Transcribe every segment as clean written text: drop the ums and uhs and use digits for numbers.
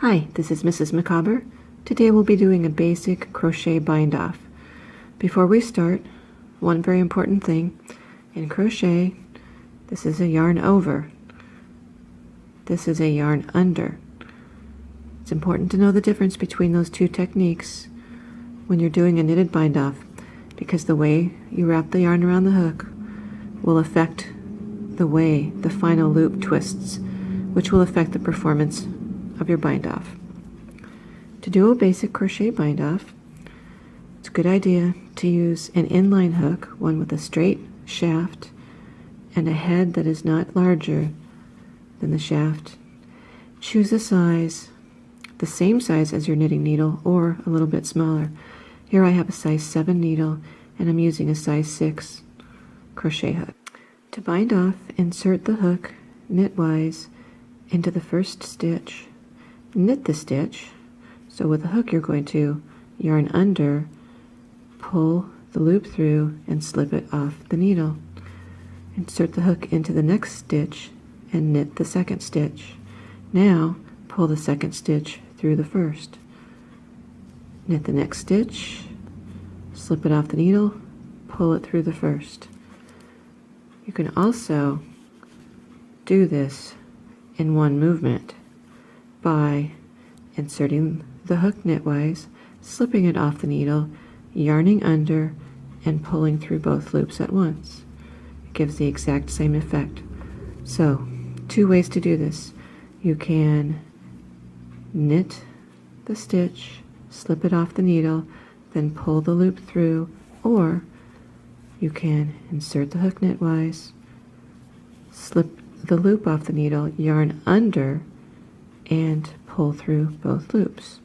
Hi, this is Mrs. Macabre. Today we'll be doing a basic crochet bind off. Before we start, one very important thing. In crochet, this is a yarn over. This is a yarn under. It's important to know the difference between those two techniques when you're doing a knitted bind off, because the way you wrap the yarn around the hook will affect the way the final loop twists, which will affect the performance of your bind off. To do a basic crochet bind off, it's a good idea to use an inline hook, one with a straight shaft and a head that is not larger than the shaft. Choose a size, the same size as your knitting needle or a little bit smaller. Here I have a size 7 needle and I'm using a size 6 crochet hook. To bind off, insert the hook knitwise into the first stitch. Knit the stitch. So with the hook you're going to yarn under, pull the loop through and slip it off the needle. Insert the hook into the next stitch and knit the second stitch. Now pull the second stitch through the first. Knit the next stitch, slip it off the needle, pull it through the first. You can also do this in one movement by inserting the hook knitwise, slipping it off the needle, yarning under, and pulling through both loops at once. It gives the exact same effect. So, two ways to do this. You can knit the stitch, slip it off the needle, then pull the loop through, or you can insert the hook knitwise, slip the loop off the needle, yarn under, and pull through both loops.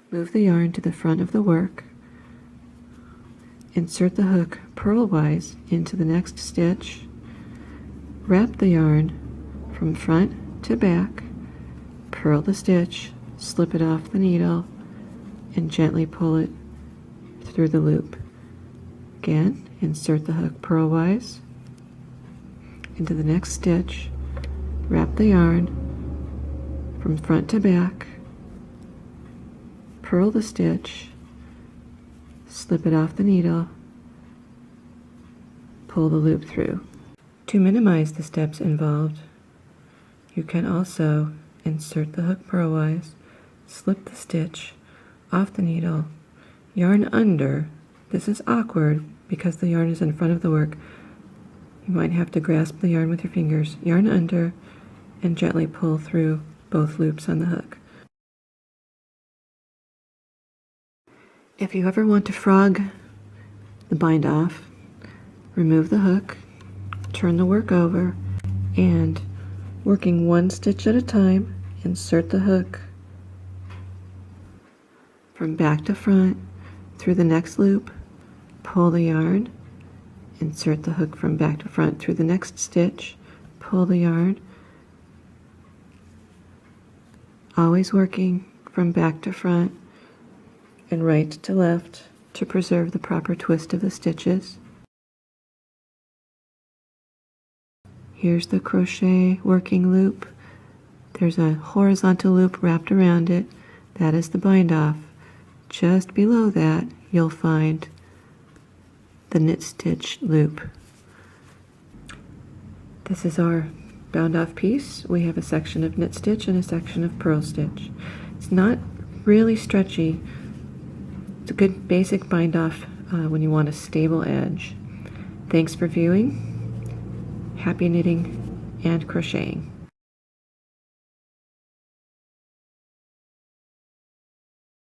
Move the yarn to the front of the work, insert the hook purlwise into the next stitch, wrap the yarn from front to back, purl the stitch, slip it off the needle, and gently pull it through the loop. Again, insert the hook purlwise into the next stitch, wrap the yarn from front to back, purl the stitch, slip it off the needle, pull the loop through. To minimize the steps involved, you can also insert the hook purlwise, slip the stitch off the needle, yarn under. This is awkward because the yarn is in front of the work. You might have to grasp the yarn with your fingers, yarn under, and gently pull through both loops on the hook. If you ever want to frog the bind off, remove the hook, turn the work over, and working one stitch at a time, insert the hook from back to front through the next loop, pull the yarn, insert the hook from back to front through the next stitch, pull the yarn, always working from back to front and right to left to preserve the proper twist of the stitches. Here's the crochet working loop. There's a horizontal loop wrapped around it. That is the bind off. Just below that you'll find the knit stitch loop. This is our bound off piece. We have a section of knit stitch and a section of purl stitch. It's not really stretchy. It's a good basic bind off when you want a stable edge. Thanks for viewing. Happy knitting and crocheting.